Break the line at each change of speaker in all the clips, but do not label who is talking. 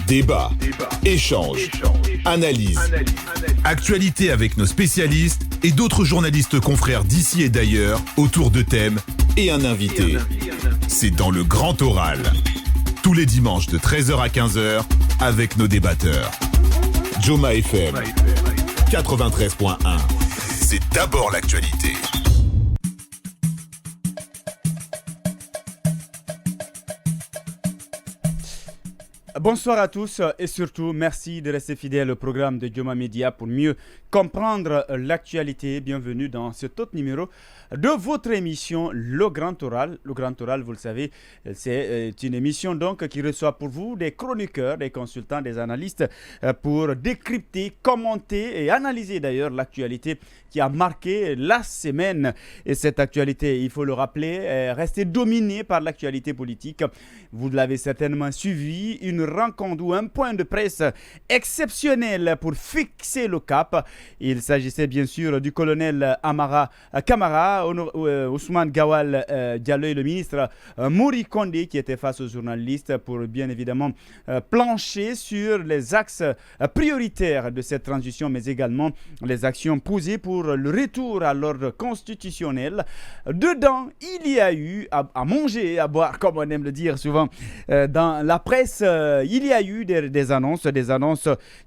Débat, échange, analyse. Actualité avec nos spécialistes et d'autres journalistes confrères d'ici et d'ailleurs autour de thèmes et un invité. C'est dans le Grand Oral. Tous les dimanches de 13h à 15h avec nos débatteurs. Joma FM 93.1. C'est d'abord l'actualité.
Bonsoir à tous et surtout merci de rester fidèles au programme de Joma Media pour mieux comprendre l'actualité. Bienvenue dans cet autre numéro de votre émission Le Grand Oral. Le Grand Oral, vous le savez, c'est une émission donc qui reçoit pour vous des chroniqueurs, des consultants, des analystes pour décrypter, commenter et analyser d'ailleurs l'actualité qui a marqué la semaine. Et cette actualité, il faut le rappeler, est restée dominée par l'actualité politique. Vous l'avez certainement suivi, une rencontre ou un point de presse exceptionnel pour fixer le cap. Il s'agissait bien sûr du colonel Amara Kamara, Ousmane Gawal Diallo et le ministre Mouri Kondé qui était face aux journalistes pour bien évidemment plancher sur les axes prioritaires de cette transition, mais également les actions posées pour le retour à l'ordre constitutionnel. Dedans, il y a eu à manger, à boire, comme on aime le dire souvent dans la presse. Il y a eu des annonces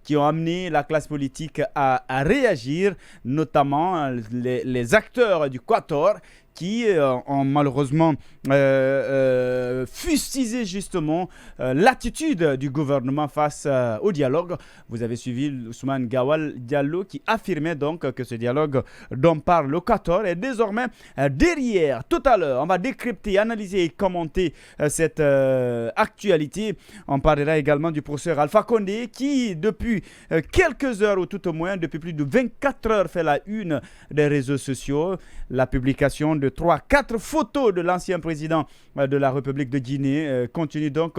qui ont amené la classe politique à réagir, notamment les acteurs du Quator qui ont malheureusement fustigé justement l'attitude du gouvernement face au dialogue. Vous avez suivi Ousmane Gawal Diallo qui affirmait donc que ce dialogue dont parle le Quator est désormais derrière. Tout à l'heure, on va décrypter, analyser et commenter cette actualité. On parlera également du professeur Alpha Condé qui, depuis quelques heures ou tout au moins, depuis plus de 24 heures, fait la une des réseaux sociaux. La publication de 3-4 photos de l'ancien président de la République de Guinée continue donc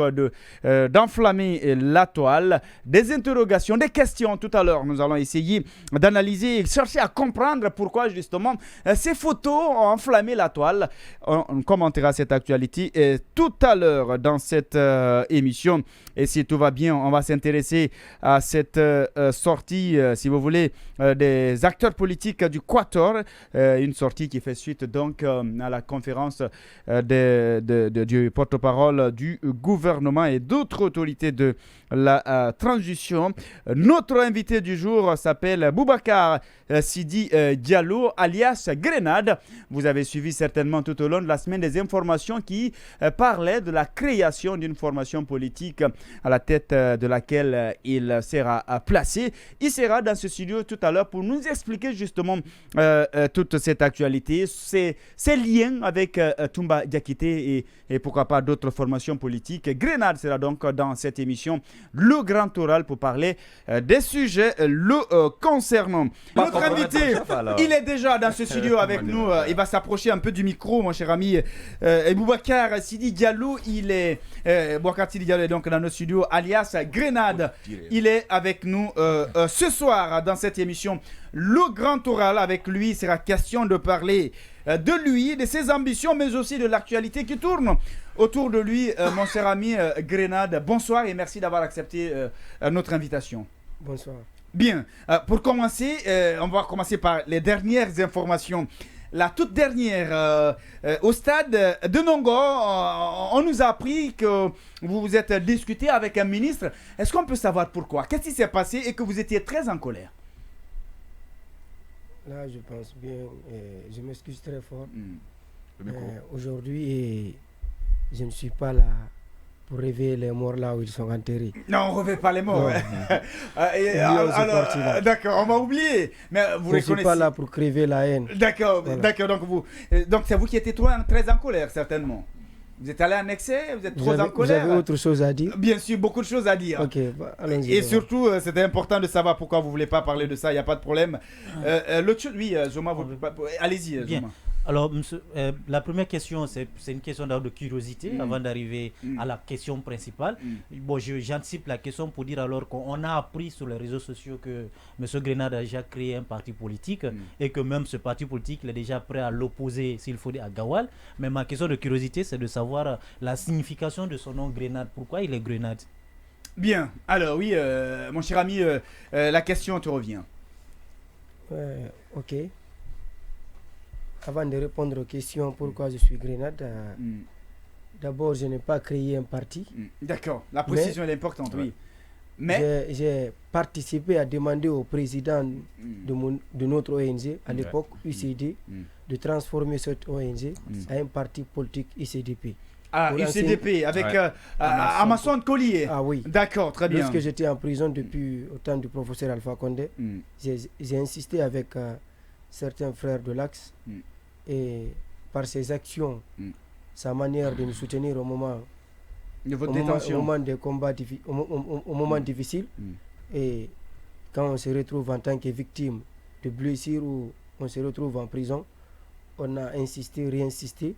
d'enflammer la toile. Des interrogations, des questions. Tout à l'heure, nous allons essayer d'analyser et chercher à comprendre pourquoi justement ces photos ont enflammé la toile. On commentera cette actualité tout à l'heure dans cette émission. Et si tout va bien, on va s'intéresser à cette sortie, si vous voulez, des acteurs politiques du Quator. Une sortie qui fait suite donc à la conférence du porte-parole du gouvernement et d'autres autorités de la transition. Notre invité du jour s'appelle Boubacar Sidi Diallo, alias Grenade. Vous avez suivi certainement tout au long de la semaine des informations qui parlaient de la création d'une formation politique à la tête de laquelle il sera placé. Il sera dans ce studio tout à l'heure pour nous expliquer justement toute cette actualité, ses liens avec Toumba Diakité et pourquoi pas d'autres formations politiques. Grenade sera donc dans cette émission Le Grand Oral pour parler des sujets le concernant. Notre invité, il est déjà dans ce studio avec nous. Il va s'approcher un peu du micro, mon cher ami. Boubacar Sidi Diallo, Boubacar Sidi Diallo est donc dans notre studio, alias Grenade. Il est avec nous ce soir dans cette émission Le Grand Oral. Avec lui, il sera question de parler de lui, de ses ambitions, mais aussi de l'actualité qui tourne autour de lui. Mon cher ami Grenade, bonsoir et merci d'avoir accepté notre invitation.
Bonsoir.
Bien, pour commencer, on va commencer par les dernières informations. La toute dernière, au stade de Nongo, on nous a appris que vous vous êtes discuté avec un ministre. Est-ce qu'on peut savoir pourquoi? Qu'est-ce qui s'est passé et que vous étiez très en colère?
Là, je pense bien, je m'excuse très fort. Aujourd'hui, je ne suis pas là pour réveiller les morts là où ils sont enterrés.
Non, on ne réveille pas les morts. D'accord, on va oublier. Mais vous
je ne suis pas là pour crever la haine.
D'accord, voilà. D'accord. Donc c'est vous qui étiez très en colère, certainement. Vous êtes allé en excès, vous êtes trop en colère.
Vous avez autre chose à dire?
Bien sûr, beaucoup de choses à dire.
Ok, allons-y.
Et surtout, c'était important de savoir pourquoi vous ne voulez pas parler de ça, il n'y a pas de problème. Oui, Zoma, allez-y, Zoma.
Alors, monsieur, la première question, c'est une question de curiosité avant d'arriver à la question principale. Bon, j'anticipe la question pour dire alors qu'on a appris sur les réseaux sociaux que M. Grenade a déjà créé un parti politique et que même ce parti politique, il est déjà prêt à l'opposer, s'il faut, à Gawal. Mais ma question de curiosité, c'est de savoir la signification de son nom Grenade. Pourquoi il est Grenade?
Bien. Alors oui, mon cher ami, la question te revient.
Ok. Avant de répondre aux questions, pourquoi je suis Grenade, d'abord, je n'ai pas créé un parti.
D'accord. La précision est importante, oui.
Mais j'ai participé à demander au président de notre ONG, à l'époque UCD, de transformer cette ONG à un parti politique ICDP.
Ah, UCDP, avec Amason Collier.
Ah oui.
D'accord, très bien.
Lorsque j'étais en prison depuis au temps du professeur Alpha Condé, j'ai insisté avec certains frères de l'Axe et par ses actions, sa manière de nous soutenir au moment
de votre détention,
au moment des combats au moment difficile, et quand on se retrouve en tant que victime de blessures ou on se retrouve en prison, on a insisté, réinsisté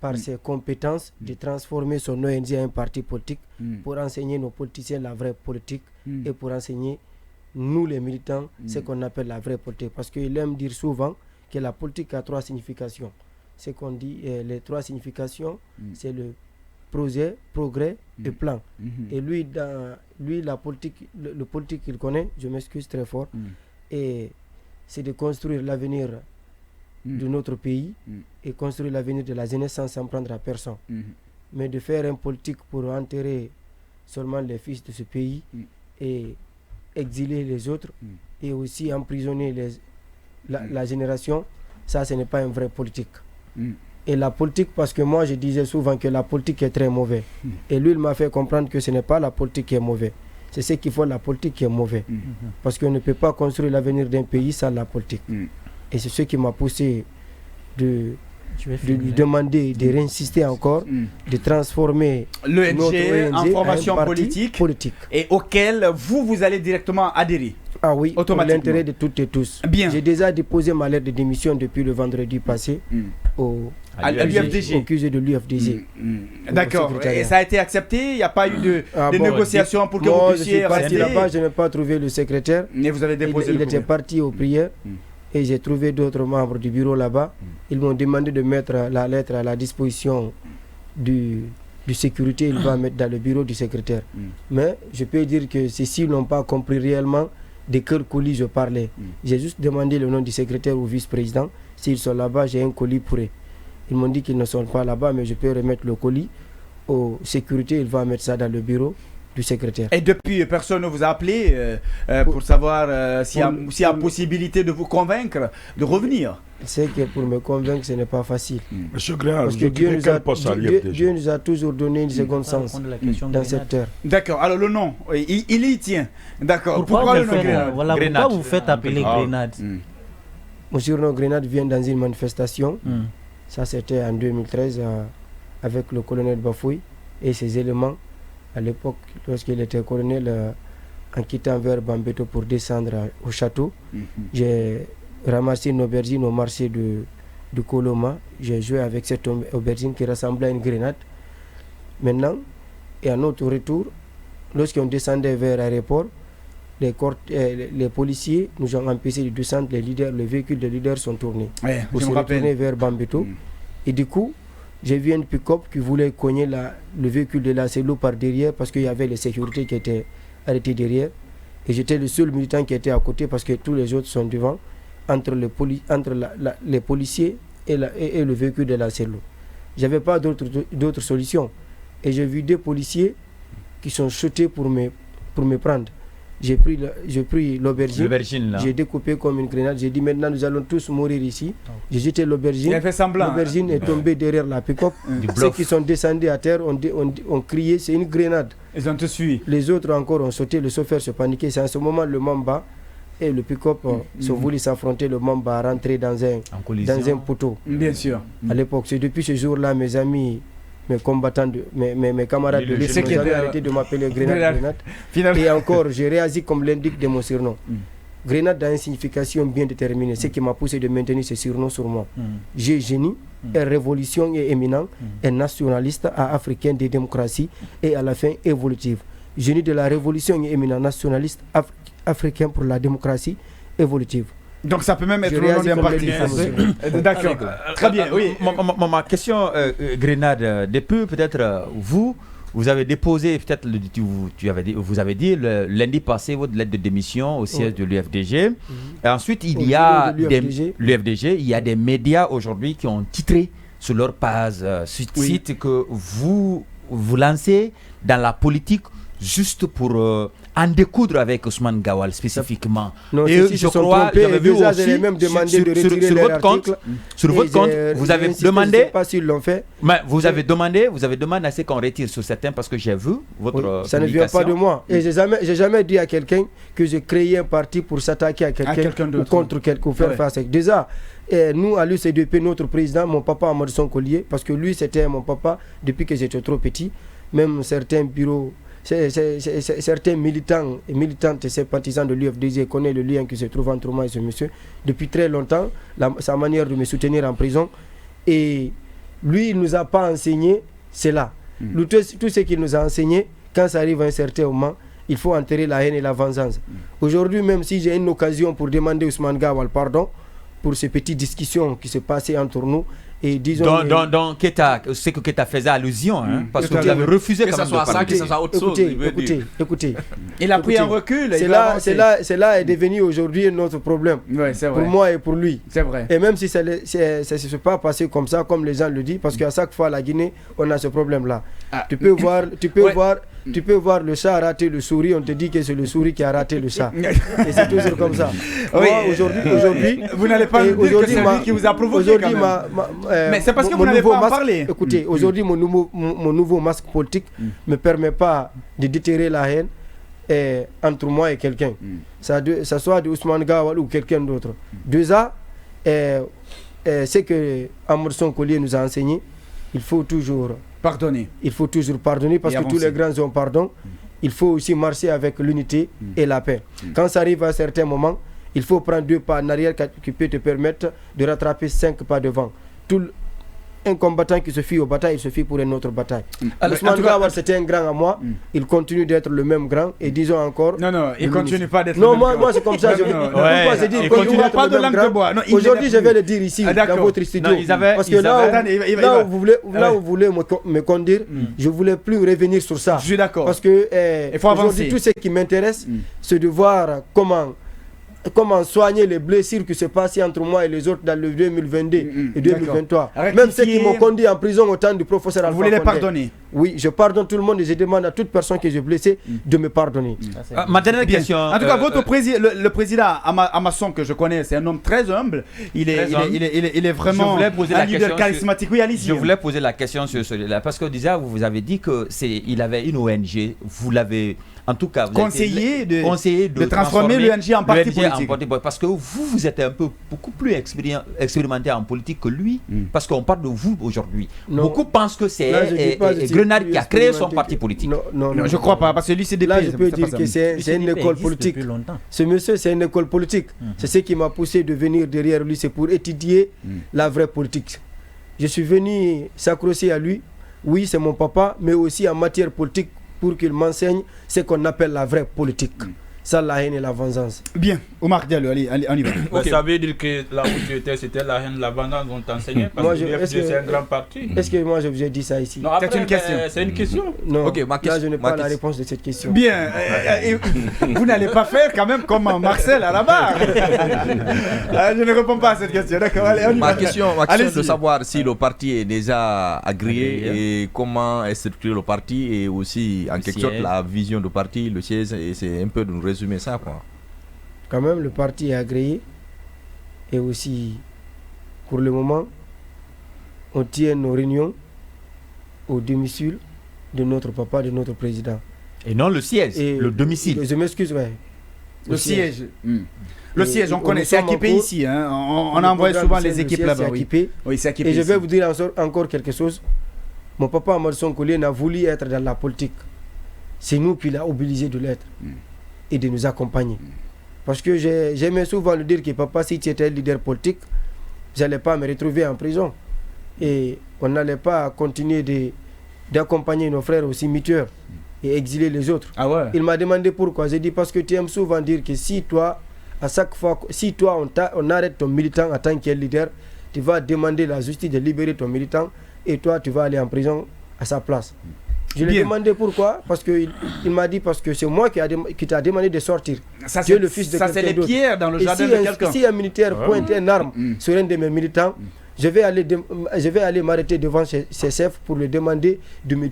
par ses compétences de transformer son ONG en un parti politique pour enseigner nos politiciens la vraie politique et pour enseigner nous les militants ce qu'on appelle la vraie politique, parce qu'il aime dire souvent que la politique a 3 significations. Ce qu'on dit, les 3 significations, c'est le projet, progrès et plan. Et lui, la politique, le politique qu'il connaît, je m'excuse très fort, et c'est de construire l'avenir de notre pays et construire l'avenir de la jeunesse sans s'en prendre à personne. Mais de faire un politique pour enterrer seulement les fils de ce pays et exiler les autres et aussi emprisonner la génération, ça, ce n'est pas un vrai politique. Et la politique, parce que moi je disais souvent que la politique est très mauvaise. Et lui, il m'a fait comprendre que ce n'est pas la politique qui est mauvaise. C'est ce qu'il faut, la politique qui est mauvaise. Parce qu'on ne peut pas construire l'avenir d'un pays sans la politique. Et c'est ce qui m'a poussé de lui demander, de réinsister encore, de transformer
l'ONG en formation politique et auquel vous allez directement adhérer.
Ah oui, pour l'intérêt de toutes et tous.
Bien.
J'ai déjà déposé ma lettre de démission depuis le vendredi passé
à l'UFDG.
Au QG de l'UFDG.
D'accord. Et ça a été accepté? Il n'y a pas eu de négociation pour que vous puissiez
rester là-bas, je n'ai pas trouvé le secrétaire.
Mais vous avez déposé
il était parti aux prières. Et j'ai trouvé d'autres membres du bureau là-bas. Ils m'ont demandé de mettre la lettre à la disposition du sécurité. Il va mettre dans le bureau du secrétaire. Mais je peux dire que ceux-ci n'ont pas compris réellement de quel colis je parlais. J'ai juste demandé le nom du secrétaire ou vice-président. S'ils sont là-bas, j'ai un colis pour eux. Ils m'ont dit qu'ils ne sont pas là-bas, mais je peux remettre le colis au sécurité. Il va mettre ça dans le bureau du secrétaire.
Et depuis, personne ne vous a appelé pour savoir s'il y a possibilité de vous convaincre de revenir?
C'est que pour me convaincre, ce n'est pas facile.
Monsieur Gréal,
parce que Dieu nous a toujours donné une seconde sens dans cette terre.
D'accord, alors le nom, il y tient. D'accord,
pourquoi le nom Grenade? Voilà, pourquoi vous faites appeler Grenade?
Mon surnom Grenade vient dans une manifestation. Ça, c'était en 2013 avec le colonel Bafouille et ses éléments. À l'époque, lorsqu'il était colonel, en quittant vers Bambeto pour descendre au château, j'ai ramassé une aubergine au marché de Koloma. J'ai joué avec cette aubergine qui ressemblait à une grenade. Maintenant, et à notre retour, lorsqu'on descendait vers l'aéroport, les policiers nous ont empêché de descendre. Les véhicules des leaders sont tournés pour se retourner vers Bambeto. Et du coup, j'ai vu un pick-up qui voulait cogner le véhicule de la CELO par derrière parce qu'il y avait les sécurités qui étaient arrêtées derrière. Et j'étais le seul militant qui était à côté parce que tous les autres sont devant, entre les policiers et le véhicule de la CELO. Je n'avais pas d'autre solution. Et j'ai vu 2 policiers qui sont chutés pour me prendre. J'ai pris l'aubergine, j'ai découpé comme une grenade, j'ai dit maintenant nous allons tous mourir ici. J'ai jeté l'aubergine, l'aubergine est tombée derrière la pick-up. Ceux qui sont descendus à terre ont crié c'est une grenade.
Ils ont tous fui.
Les autres encore ont sauté, le chauffeur se paniquait. C'est en ce moment le Mamba et le pick-up sont voulu s'affronter. Le Mamba a rentré dans un poteau.
Bien sûr.
À l'époque, c'est depuis ce jour-là mes amis, mes combattants, mes camarades de l'équipe ont arrêté de m'appeler Grenade. Et encore, j'ai réagi comme l'indique de mon surnom. Grenade a une signification bien déterminée, ce qui m'a poussé de maintenir ce surnom sur moi. J'ai génie, et révolution est éminent, et nationaliste, africain de démocratie et à la fin évolutive. Génie de la révolution est éminent, nationaliste, africain pour la démocratie évolutive.
Donc ça peut même être le nom d'un parti. D'accord. Très bien. Oui.
Ma question, Grenade, depuis peut-être vous
vous avez déposé, peut-être, vous avez dit le lundi passé votre lettre de démission au siège de l'UFDG. Et ensuite, il y a l'UFDG, il y a des médias aujourd'hui qui ont titré sur leur page site que vous lancez dans la politique juste pour en découdre avec Ousmane Gawal spécifiquement.
Non,
et je crois, j'avais vu aussi
même demandé de retirer
sur votre compte, vous avez demandé,
je sais pas s'ils l'ont fait.
Mais vous avez demandé à ce qu'on retire sur certains parce que j'ai vu votre
ça ne vient pas de moi. Et j'ai jamais dit à quelqu'un que je créais un parti pour s'attaquer à quelqu'un ou contre quelqu'un, faire face. Déjà, nous à l'UCDP, notre président, mon papa Amadou Collier, parce que lui c'était mon papa depuis que j'étais trop petit, même certains bureaux. Certains militants et militantes et sympathisants de l'UFDG connaissent le lien qui se trouve entre moi et ce monsieur depuis très longtemps, sa manière de me soutenir en prison. Et lui, il ne nous a pas enseigné cela. Tout ce qu'il nous a enseigné, quand ça arrive à un certain moment, il faut enterrer la haine et la vengeance. Aujourd'hui, même si j'ai une occasion pour demander Ousmane Gawal pardon pour ces petites discussions qui se passaient entre nous, et disons
donc c'est que Keita faisait allusion, parce que vous avez refusé
que ça soit ça, que ça soit autre chose.
Écoutez.
Il a pris un recul.
C'est là est devenu aujourd'hui notre problème.
Ouais, c'est vrai.
Pour moi et pour lui.
C'est vrai.
Et même si ça ne s'est pas passé comme ça, comme les gens le disent, parce qu'à chaque fois à la Guinée, on a ce problème-là. Tu peux voir le chat rater le souris, on te dit que c'est le souris qui a raté le chat. Et c'est toujours comme ça.
Oui.
Moi, aujourd'hui,
vous n'allez pas me dire que c'est lui qui vous a provoqué quand même. Mais c'est parce que vous n'allez pas en parler.
Écoutez, aujourd'hui, mon nouveau masque politique ne me permet pas de déterrer la haine entre moi et quelqu'un. Ça soit de Ousmane Gawal ou quelqu'un d'autre. Déjà, c'est que Amadou Collier nous a enseigné, il faut toujours
pardonner.
Il faut toujours pardonner parce que tous les grands ont pardon. Il faut aussi marcher avec l'unité et la paix. Quand ça arrive à un certain moment, il faut prendre 2 pas en arrière qui peut te permettre de rattraper 5 pas devant. Un combattant qui se fie aux batailles, il se fie pour une autre bataille. Ousmane Gawal, c'était un grand à moi. Il continue d'être le même grand. Et disons encore.
Non, il continue pas d'être
le même grand. Non, moi c'est comme ça.
Il continue pas de langue de bois.
Aujourd'hui, je vais le dire ici, dans votre studio. Parce que là où vous voulez me conduire, je ne voulais plus revenir sur ça.
Je suis d'accord.
Parce que aujourd'hui, tout ce qui m'intéresse, c'est de voir comment soigner les blessures qui se passaient entre moi et les autres dans le 2022 et 2023. Même ceux qui m'ont conduit en prison au temps du professeur Alpha.
Vous voulez les pardonner?
Oui, je pardonne tout le monde et je demande à toute personne que j'ai blessée de me pardonner.
Ma dernière question.
En tout cas, le président Amasson que je connais, c'est un homme très humble. Il est vraiment un leader charismatique. Oui, allez-y.
Je voulais poser la question sur celui-là parce que déjà vous avez dit qu'il avait une ONG. Vous l'avez en tout cas
conseillé de transformer l'ONG en parti politique.
Parce que vous êtes beaucoup plus expérimenté en politique que lui. Parce qu'on parle de vous aujourd'hui. Beaucoup pensent que c'est Grenade qui a créé son parti politique.
Non,
je crois pas, parce que lui c'est des
Là, je peux dire que c'est une école politique. Ce monsieur, c'est une école politique. C'est ce qui m'a poussé de venir derrière lui, c'est pour étudier la vraie politique. Je suis venu s'accrocher à lui. Oui, c'est mon papa, mais aussi en matière politique pour qu'il m'enseigne ce qu'on appelle la vraie politique. Ça, la haine et la vengeance.
Bien, Omar Diallo, allez, on y va.
Okay. Ça veut dire que là où tu étais, c'était la haine, la vengeance dont tu enseignais parce que l'UFDG c'est un grand parti.
Est-ce que moi je vous ai dit ça ici?
C'est une question. C'est une question.
Non, là je n'ai pas la réponse de cette question.
Bien, vous n'allez pas faire quand même comme Marcel à la barre. Je ne réponds pas à cette question, d'accord.
Ma question est de savoir si le parti est déjà agréé et comment est structuré le parti et aussi en quelque sorte la vision du parti, le siège, et c'est un peu de nous résumer ça quoi.
Quand même le parti est agréé et aussi pour le moment on tient nos réunions au domicile de notre papa, de notre président.
Et non le siège, le domicile.
Je m'excuse, ouais.
Le siège. Le siège, on connaît, c'est équipé ici. Hein. On envoie souvent les équipes là-bas.
Oui, c'est équipé. Et je vais vous dire encore quelque chose. Mon papa Amadou Collier n'a voulu être dans la politique. C'est nous qui l'a obligé de l'être et de nous accompagner. Parce que j'aimais souvent le dire que papa, si tu étais leader politique, je n'allais pas me retrouver en prison. Et on n'allait pas continuer d'accompagner nos frères au cimetière et exiler les autres.
Ah ouais.
Il m'a demandé pourquoi. J'ai dit parce que tu aimes souvent dire que si toi, à chaque fois, si toi on arrête ton militant en tant que leader, tu vas demander la justice de libérer ton militant et toi tu vas aller en prison à sa place. Je lui ai demandé pourquoi, parce qu'il m'a dit parce que c'est moi qui t'a demandé de sortir.
Ça,
tu es le fils de quelqu'un d'autre.
Ça, c'est les pierres dans le jardin de quelqu'un.
Si un militaire pointe une arme sur un de mes militants, je vais aller m'arrêter devant ses chefs pour lui demander de me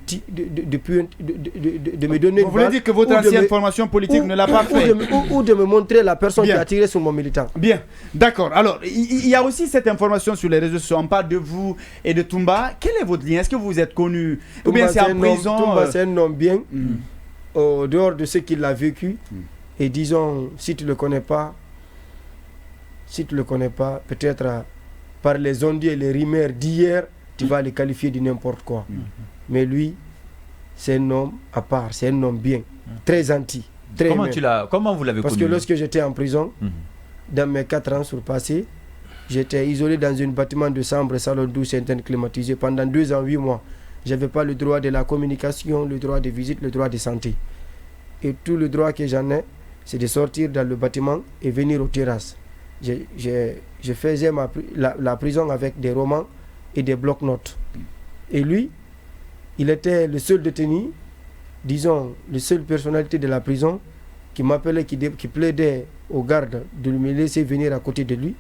donner.
Vous voulez dire que votre ancienne formation politique ne l'a pas fait
ou de me montrer la personne qui a tiré sur mon militant.
Bien, d'accord. Alors, il y a aussi cette information sur les réseaux sociaux. On parle de vous et de Toumba. Quel est votre lien? Est-ce que vous êtes connu? Ou bien c'est en prison?
Toumba, c'est un homme bien, au dehors de ce qu'il a vécu. Et disons, si tu ne le connais pas, peut-être par les ondes et les rumeurs d'hier, tu vas les qualifier de n'importe quoi. Mais lui, c'est un homme à part, c'est un homme bien, très gentil.
Comment vous l'avez connu?
Parce que lorsque j'étais en prison, dans mes 4 ans surpassés, j'étais isolé dans un bâtiment de chambre, salon douce, interne climatisé pendant 2 ans, 8 mois. Je n'avais pas le droit de la communication, le droit de visite, le droit de santé. Et tout le droit que j'en ai, c'est de sortir dans le bâtiment et venir aux terrasses. Je faisais la prison avec des romans et des blocs-notes. Et lui, il était le seul détenu, disons, la seule personnalité de la prison qui m'appelait, qui plaidait aux gardes de me laisser venir à côté de lui.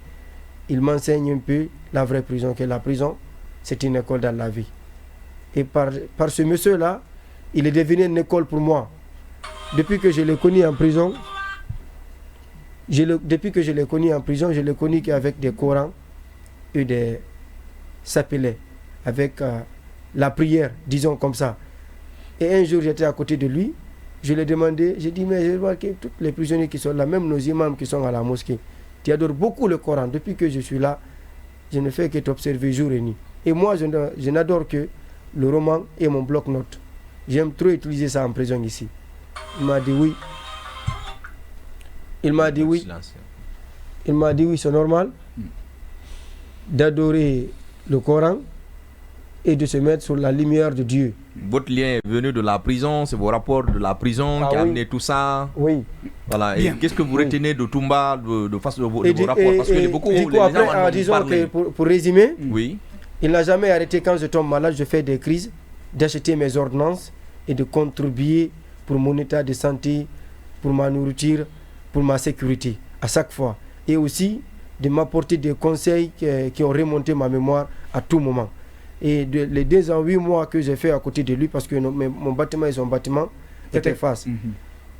Il m'enseigne un peu la vraie prison, que la prison, c'est une école dans la vie. Et par ce monsieur-là, il est devenu une école pour moi. Depuis que je l'ai connu en prison, je l'ai connu qu'avec des Corans et des sapelets, avec la prière, disons comme ça. Et un jour, j'étais à côté de lui, je lui ai demandé, j'ai dit, mais j'ai remarqué tous les prisonniers qui sont là, même nos imams qui sont à la mosquée, tu adores beaucoup le Coran. Depuis que je suis là, je ne fais que t'observer jour et nuit. Et moi, je n'adore que le roman et mon bloc-notes. J'aime trop utiliser ça en prison ici. Il m'a dit oui. Il m'a dit oui, c'est normal d'adorer le Coran et de se mettre sur la lumière de Dieu.
Votre lien est venu de la prison, c'est vos rapports de la prison qui a amené tout ça.
Oui.
Voilà. Et qu'est-ce que vous retenez de Toumba, de face de vos rapports? Parce que beaucoup
les gens disons que pour résumer,
oui.
Il n'a jamais arrêté quand je tombe malade, je fais des crises, d'acheter mes ordonnances et de contribuer pour mon état de santé, pour ma nourriture, pour ma sécurité, à chaque fois. Et aussi de m'apporter des conseils qui ont remonté ma mémoire à tout moment. Et les 2 ans, 8 mois que j'ai fait à côté de lui, parce que mon bâtiment et son bâtiment étaient face.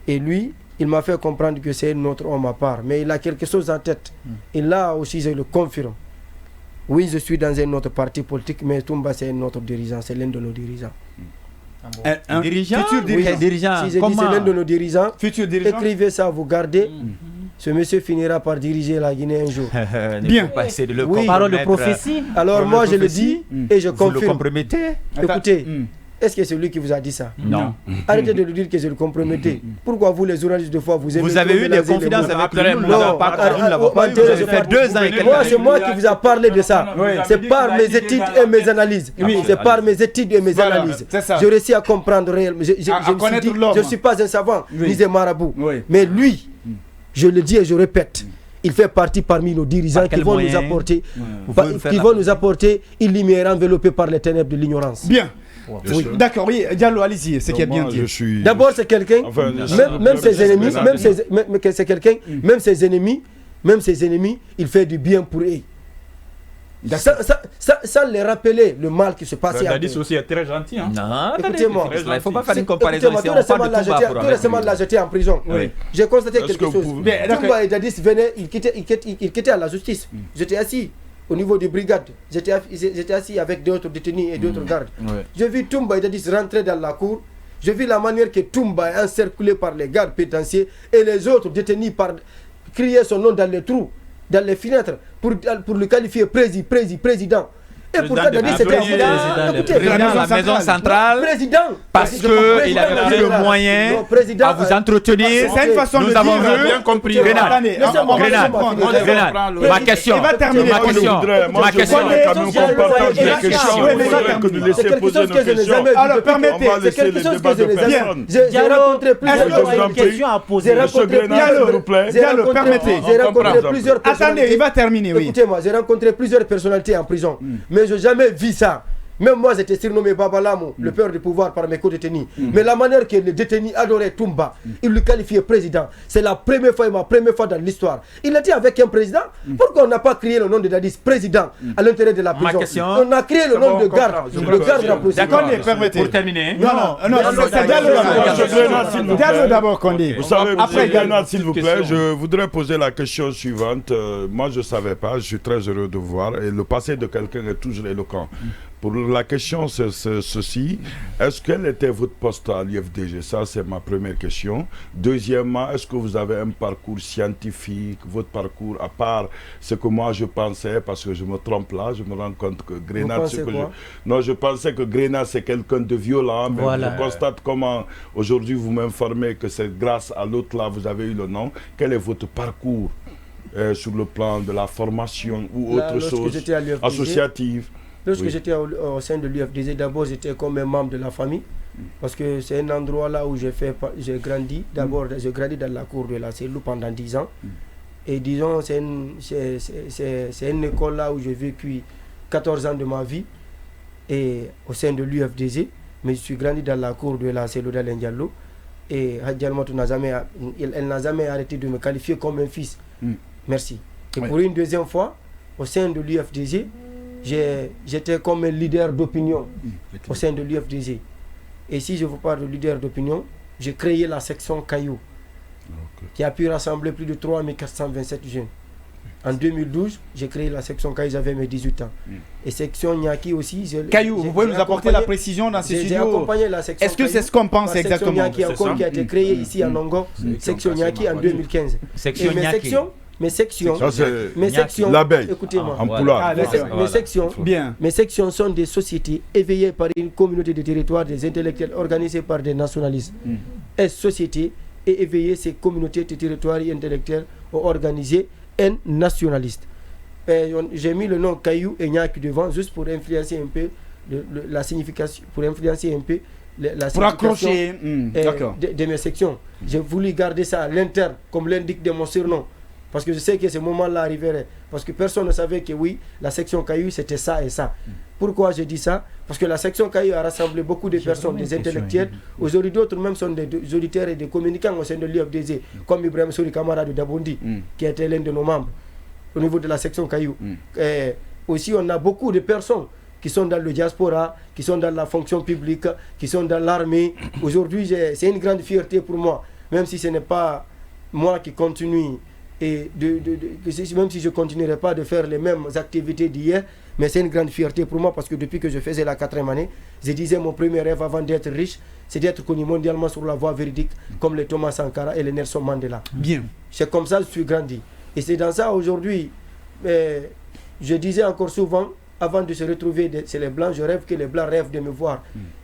Et lui, il m'a fait comprendre que c'est un autre homme à part. Mais il a quelque chose en tête. Et là aussi, je le confirme. Oui, je suis dans un autre parti politique, mais Toumba, c'est un autre dirigeant. C'est l'un de nos dirigeants.
Un dirigeant?
Futur dirigeant. Si je dis c'est l'un de nos dirigeants, écrivez ça, vous gardez. Ce monsieur finira par diriger la Guinée un jour.
Bien.
Parole de prophétie.
Alors moi je le dis et je confirme.
Vous le compromettez?
Écoutez, est-ce que c'est lui qui vous a dit ça?
Non.
Arrêtez de lui dire que je le compromettais. Pourquoi vous les journalistes de fois vous aimez?
Vous avez eu des confidences avec lui?
Non, c'est moi qui vous a parlé de ça. C'est par mes études et mes analyses. C'est par mes études et mes analyses. Je réussis à comprendre réellement. Je ne suis pas un savant ni un marabout. Mais lui, je le dis et je répète, il fait partie parmi nos dirigeants qui vont nous apporter une lumière enveloppée par les ténèbres de l'ignorance.
Bien. Oui. D'accord, oui, Diallo, allez-y, c'est qui est bien dit.
D'abord, c'est quelqu'un, même ses ennemis, même ses ennemis, il fait du bien pour eux. Sans les rappeler le mal qui se passait.
Dadis aussi est très gentil. Hein?
Non,
écoutez-moi.
Il ne faut pas faire une comparaison ici.
Tout récemment, là, j'étais en prison. J'ai constaté quelque chose. Toumba et Dadis venaient, ils quittaient à la justice. J'étais assis au niveau des brigades. J'étais assis avec d'autres détenus et d'autres gardes. J'ai vu Toumba et Dadis rentrer dans la cour. J'ai vu la manière que Toumba est encerclé par les gardes pénitentiaires et les autres détenus crier son nom dans les trous, dans les fenêtres, pour le qualifier président. Et pourtant, Dadis c'était
président de la maison centrale.
Président.
Parce qu'il avait plus de moyens à vous entretenir.
C'est une façon de
nous avons
dire.
Bien compris. Grenade. Ma question.
Il va terminer.
Ma question.
C'est quelque chose que je n'ai jamais vu.
Alors permettez.
C'est quelque chose que je n'ai jamais vu. J'ai rencontré plusieurs
questions à poser.
Diallo, permettez.
J'ai rencontré plusieurs personnalités.
Attendez, il va terminer, oui.
Écoutez-moi, j'ai rencontré plusieurs personnalités en prison. Mais je n'ai jamais vu ça. Même moi, j'étais surnommé Babalamo, le père du pouvoir par mes co-détenus. Mais la manière que les détenus adoraient Toumba, ils le qualifiaient président. C'est la première fois et ma première fois dans l'histoire. Il était avec un président. Pourquoi on n'a pas créé le nom de Dadis président à l'intérieur de la prison? On a créé le nom de garde. Le garde de la prison.
D'accord, permettez.
Pour terminer.
Non, c'est Diallo d'abord qu'on dit.
Vous savez, après Grenade, s'il vous plaît, je voudrais poser la question suivante. Moi, je ne savais pas, je suis très heureux de voir. Et le passé de quelqu'un est toujours éloquent. Pour la question, c'est ceci. Quel était votre poste à l'UFDG? Ça, c'est ma première question. Deuxièmement, est-ce que vous avez un parcours scientifique, votre parcours, à part ce que moi je pensais, parce que je me trompe là, je me rends compte que Grenade, je pensais que Grenade, c'est quelqu'un de violent, mais je constate comment aujourd'hui vous m'informez que c'est grâce à l'autre là, vous avez eu le nom. Quel est votre parcours sur le plan de la formation ou autre chose associative?
Lorsque j'étais au sein de l'UFDG, d'abord j'étais comme un membre de la famille, parce que c'est un endroit là où j'ai grandi. D'abord, j'ai grandi dans la cour de la Cellou pendant 10 ans. Et disons, c'est une école là où j'ai vécu 14 ans de ma vie, et au sein de l'UFDG, mais je suis grandi dans la cour de la Cellou d'Alain Diallo. Et Hadjalmatou elle n'a jamais arrêté de me qualifier comme un fils. Merci. Et pour une deuxième fois, au sein de l'UFDG, j'étais comme un leader d'opinion au sein de l'UFDG. Et si je vous parle de leader d'opinion, j'ai créé la section Caillou, qui a pu rassembler plus de 3427 jeunes. En 2012, j'ai créé la section Caillou, j'avais mes 18 ans. Et section Nyaki aussi.
Caillou, vous pouvez nous apporter la précision dans ce studio?
J'ai accompagné la section.
Est-ce que c'est ce qu'on pense exactement?
Section Nyaki qui a été créée ici à Nongo, section Nyaki en 2015.
Section Nyaki.
Mes sections,
écoutez-moi,
mes sections sont des sociétés éveillées par une communauté de territoire, des intellectuels organisés par des nationalistes. Et sociétés et éveillées, ces communautés de territoire et intellectuels ont organisé un nationaliste. J'ai mis le nom Caillou et Nyaki devant juste pour influencer un peu la signification, pour influencer un peu la signification de mes sections. J'ai voulu garder ça à l'interne, comme l'indique de mon surnom. Parce que je sais que ce moment-là arriverait. Parce que personne ne savait que oui, la section Caillou, c'était ça et ça. Pourquoi je dis ça? Parce que la section Caillou a rassemblé beaucoup de personnes, des intellectuels. Aujourd'hui, d'autres même sont des auditeurs et des communicants au sein de l'UFDG, comme Ibrahim Souri Kamara de Dabondi, qui était l'un de nos membres au niveau de la section Caillou. Aussi, on a beaucoup de personnes qui sont dans le diaspora, qui sont dans la fonction publique, qui sont dans l'armée. Aujourd'hui, c'est une grande fierté pour moi, même si ce n'est pas moi qui continue. Et même si je ne continuerai pas de faire les mêmes activités d'hier, mais c'est une grande fierté pour moi parce que depuis que je faisais la 4e année, je disais mon premier rêve avant d'être riche, c'est d'être connu mondialement sur la voie véridique comme les Thomas Sankara et les Nelson Mandela.
Bien.
C'est comme ça que je suis grandi. Et c'est dans ça aujourd'hui, je disais encore souvent, avant de se retrouver, c'est les Blancs, je rêve que les Blancs rêvent de me voir.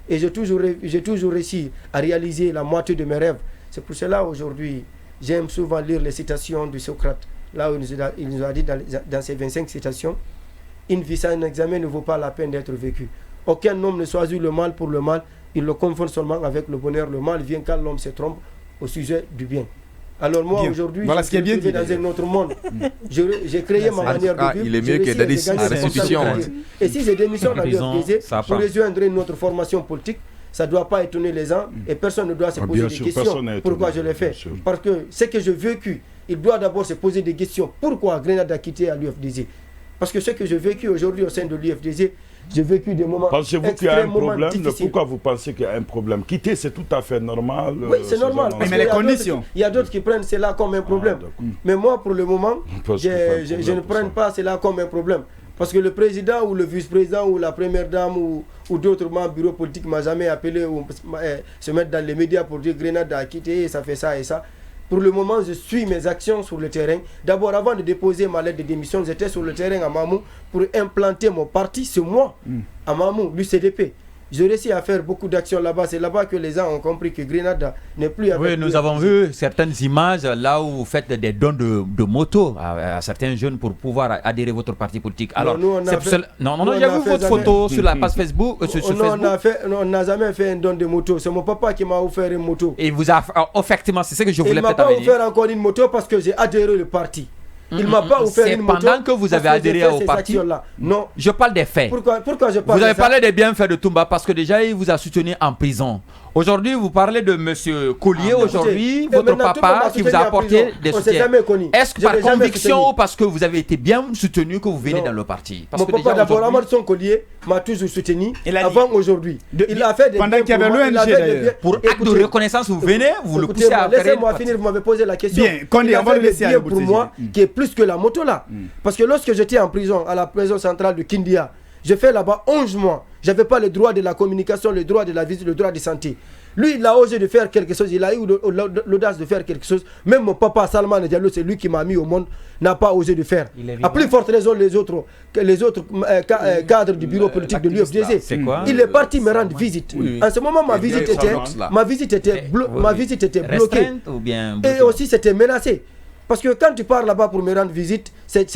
Et j'ai toujours réussi à réaliser la moitié de mes rêves. C'est pour cela aujourd'hui, j'aime souvent lire les citations de Socrate, là où il nous a dit dans ces 25 citations, une vie sans un examen ne vaut pas la peine d'être vécue. Aucun homme ne choisit le mal pour le mal, il le confond seulement avec le bonheur. Le mal vient quand l'homme se trompe au sujet du bien. Alors moi aujourd'hui,
voilà je suis
dans un autre monde. J'ai créé ma manière de vivre.
Il est mieux que Dadis à restitution.
Et si j'ai démissionné dans l'UFDG pour rejoindre notre formation politique, ça ne doit pas étonner les gens et personne ne doit se poser des questions. Pourquoi je l'ai fait? Parce que ce que j'ai vécu, il doit d'abord se poser des questions. Pourquoi Grenade a quitté à l'UFDG? Parce que ce que j'ai vécu aujourd'hui au sein de l'UFDG, j'ai vécu des moments
Pensez-vous qu'il y a un problème? Pourquoi vous pensez qu'il y a un problème? Quitter, c'est tout à fait normal.
Oui, c'est normal.
Mais les conditions.
Il y a d'autres qui prennent cela comme un problème. Mais moi, pour le moment, je ne prends pas cela comme un problème. Parce que le président ou le vice-président ou la première dame ou d'autres membres du bureau politique ne m'ont jamais appelé ou se mettre dans les médias pour dire Grenade a quitté, ça fait ça et ça. Pour le moment, je suis mes actions sur le terrain. D'abord, avant de déposer ma lettre de démission, j'étais sur le terrain à Mamou pour implanter mon parti, c'est moi, à Mamou, l'UCDP. J'ai réussi à faire beaucoup d'actions là-bas. C'est là-bas que les gens ont compris que Grenade n'est plus avec.
Oui, nous avons vu certaines images là où vous faites des dons de motos à certains jeunes pour pouvoir adhérer à votre parti politique. Alors, j'ai vu votre photo sur la page Facebook.
On n'a jamais fait un don de moto. C'est mon papa qui m'a offert une moto.
Et vous a effectivement, c'est ce que je voulais peut-être
amener. Il ne m'a pas offert encore une moto parce que j'ai adhéré au parti. Il m'a pas offert une moto.
C'est pendant que vous avez adhéré au parti.
Non.
Je parle des faits.
Pourquoi je parle?
Vous avez parlé des bienfaits de Toumba parce que déjà il vous a soutenu en prison. Aujourd'hui, vous parlez de M. Collier, aujourd'hui, votre papa qui vous a apporté des soutiens. Est-ce que par conviction ou parce que vous avez été bien soutenu que vous venez dans le parti?
Mon papa, d'abord, Amadou Collier m'a toujours soutenu avant aujourd'hui.
Il a fait des pendant qu'il y avait l'ONG d'ailleurs.
Pour acte de reconnaissance, vous venez, vous le poussez à faire.
Laissez-moi finir, vous m'avez posé la question.
Bien, on va le laisser à
pour moi, qui est plus que la moto là. Parce que lorsque j'étais en prison, à la prison centrale de Kindia, j'ai fait là-bas 11 mois. Je n'avais pas le droit de la communication, le droit de la visite, le droit de santé. Lui, il a osé de faire quelque chose. Il a eu l'audace de faire quelque chose. Même mon papa, Salman Diallo, c'est lui qui m'a mis au monde, n'a pas osé de faire. À plus forte raison, les autres cadres du bureau politique de l'UFDG. Il est parti me rendre visite. En ce moment, ma visite était bloquée. Et aussi, c'était menacé. Parce que quand tu pars là-bas pour me rendre visite, c'est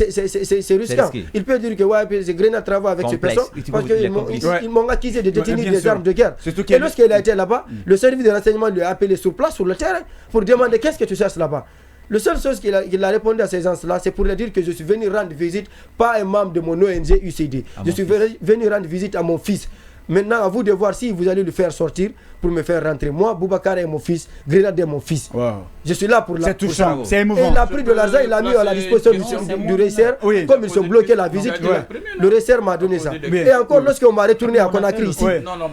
risquant. Il peut dire que c'est Grenade travaille avec ces personnes parce qu'ils m'ont accusé de détenir des armes de guerre. Et lorsqu'il a été là-bas, le service de renseignement lui a appelé sur place, sur le terrain, pour demander qu'est-ce que tu cherches là-bas. La seule chose qu'il a répondu à ces gens-là, c'est pour leur dire que je suis venu rendre visite, pas un membre de mon ONG UCD. Je suis venu rendre visite à mon fils. Maintenant, à vous de voir si vous allez le faire sortir pour me faire rentrer. Moi, Boubacar est mon fils, Grenade est mon fils. Wow. Je suis là pour la.
C'est touchant, c'est émouvant.
Et il a pris de l'argent, il a mis à la disposition du RECER. Oui. Comme ils ont bloqué la visite, le RECER m'a donné ça. Et encore, lorsqu'on m'a retourné à Conakry ici,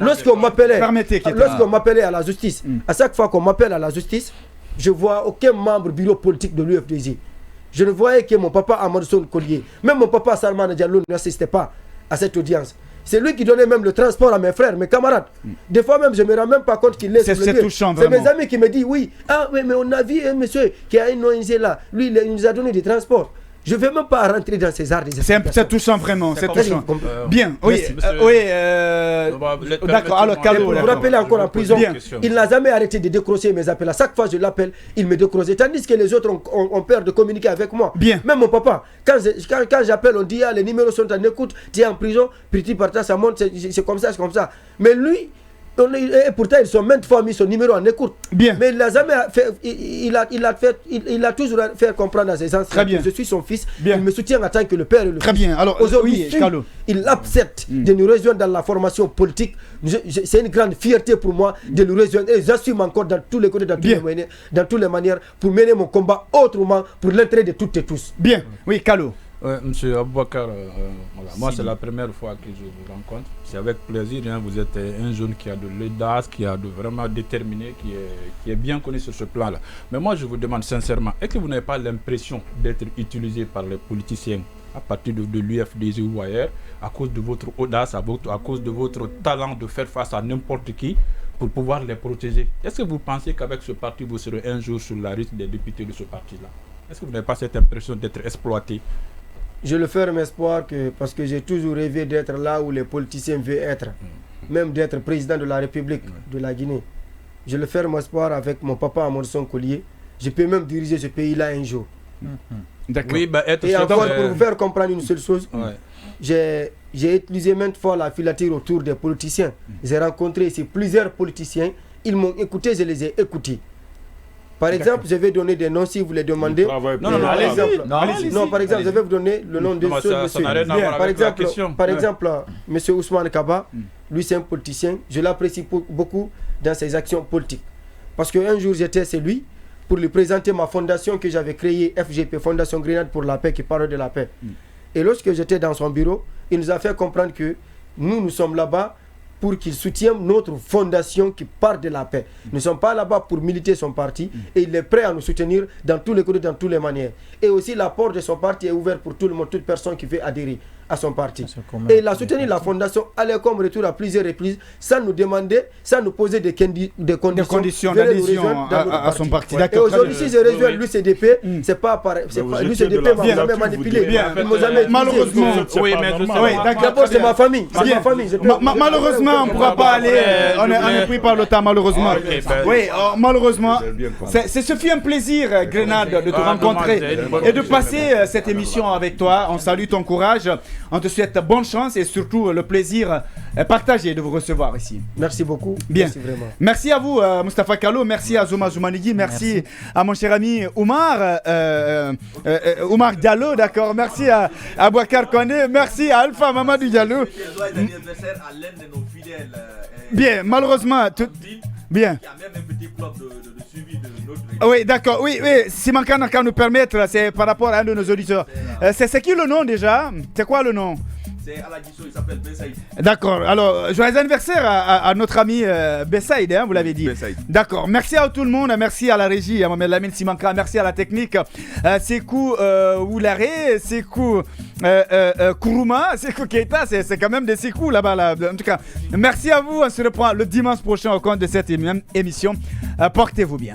lorsqu'on m'appelait à la justice, à chaque fois qu'on m'appelle à la justice, je vois aucun membre du bureau politique de l'UFDG. Je ne voyais que mon papa Amadou Collier. Même mon papa Salman Diallo n'assistait pas à cette audience. C'est lui qui donnait même le transport à mes frères, mes camarades. Des fois même, je ne me rends même pas compte qu'il laisse le lieu. C'est mes amis qui me disent, oui, mais on a vu un monsieur qui a une ONG là. Lui, il nous a donné des transports. Je ne vais même pas rentrer dans ces arts.
C'est touchant vraiment, c'est touchant. Bien, oui, d'accord, alors Kalo,
vous vous rappelez encore en prison, il n'a jamais arrêté de décrocher mes appels. À chaque fois je l'appelle, il me décroche. Tandis que les autres ont peur de communiquer avec moi.
Bien.
Même mon papa, quand j'appelle, on dit, les numéros sont en écoute, tu es en prison, petit par temps, ça monte, c'est comme ça, c'est comme ça. Mais lui, et pourtant ils ont maintes fois mis son numéro en écoute.
Bien.
Mais il n'a jamais fait, il a toujours fait comprendre à ses anciens que je suis son fils. Bien. Il me soutient en tant que le père et le
Très
fils.
Bien. Alors
aujourd'hui, il accepte de nous rejoindre dans la formation politique. C'est une grande fierté pour moi de nous rejoindre et j'assume encore dans tous les côtés, dans toutes les manières, pour mener mon combat autrement pour l'intérêt de toutes et tous.
Bien. Oui, Kalo.
Monsieur Aboubacar, moi c'est la première fois que je vous rencontre. C'est avec plaisir. Vous êtes un jeune qui a de l'audace, qui a vraiment déterminé, qui est bien connu sur ce plan-là. Mais moi je vous demande sincèrement, est-ce que vous n'avez pas l'impression d'être utilisé par les politiciens à partir de l'UFDG ou ailleurs, à cause de votre audace, à cause de votre talent de faire face à n'importe qui pour pouvoir les protéger? Est-ce que vous pensez qu'avec ce parti, vous serez un jour sur la liste des députés de ce parti-là? Est-ce que vous n'avez pas cette impression d'être exploité?
Je le ferme espoir parce que j'ai toujours rêvé d'être là où les politiciens veulent être, même d'être président de la République de la Guinée. Je le ferme espoir avec mon papa Amadou Collier. Je peux même diriger ce pays-là un jour.
D'accord.
Oui,
et encore pour vous faire comprendre une seule chose, j'ai utilisé maintes fois la filature autour des politiciens. J'ai rencontré ici plusieurs politiciens. Ils m'ont écouté, je les ai écoutés. Par exemple, je vais donner des noms si vous les demandez. Non, par exemple, je vais vous donner le nom de ce monsieur. Par exemple, monsieur Ousmane Kaba, lui c'est un politicien. Je l'apprécie beaucoup dans ses actions politiques. Parce qu'un jour, j'étais chez lui pour lui présenter ma fondation que j'avais créée, FGP, Fondation Grenade pour la paix, qui parle de la paix. Et lorsque j'étais dans son bureau, il nous a fait comprendre que nous sommes là-bas pour qu'il soutienne notre fondation qui part de la paix. Nous ne sommes pas là-bas pour militer son parti et il est prêt à nous soutenir dans tous les côtés, dans toutes les manières. Et aussi la porte de son parti est ouverte pour tout le monde, toute personne qui veut adhérer à son parti. Et il a soutenu la fondation aller comme retour à plusieurs reprises sans nous demander, sans nous poser des conditions
d'adhésion à son parti.
Et aujourd'hui, si je rejoins l'UCDP, c'est pas l'UCDP m'a jamais manipulé.
Malheureusement,
d'abord c'est ma famille.
Malheureusement, on ne pourra pas aller. On est pris par le temps, malheureusement. Oui, malheureusement. Ce fut un plaisir, Grenade, de te rencontrer et de passer cette émission avec toi. On salue ton courage. On te souhaite bonne chance et surtout le plaisir partagé de vous recevoir ici.
Merci beaucoup.
Bien.
Merci vraiment.
Merci à vous, Mustafa Kallo. Merci à Zouma Zoumanigui. Merci à mon cher ami Oumar Diallo. D'accord. Merci à Bouakar Kone. Merci à Alpha Mamadou Diallo. Bien, malheureusement. Bien.
Il y a même un petit club de suivi de notre.
Oui, d'accord. Oui, si Mankana nous permettre, c'est par rapport à un de nos auditeurs. C'est qui le nom déjà? C'est quoi le nom?
C'est Aladisso, il s'appelle Bessaïd.
D'accord. Alors, joyeux anniversaire à notre ami Bessaïd, hein, vous l'avez dit.
Bessaïd.
D'accord. Merci à tout le monde. Merci à la régie, à Mohamed Lamine Simanka. Merci à la technique. Sekou Oulare, Sekou Kourouma, Sekou Keita. C'est quand même des Sekou là-bas. Là. En tout cas, merci à vous. On se reprend le dimanche prochain au compte de cette émission. Portez-vous bien.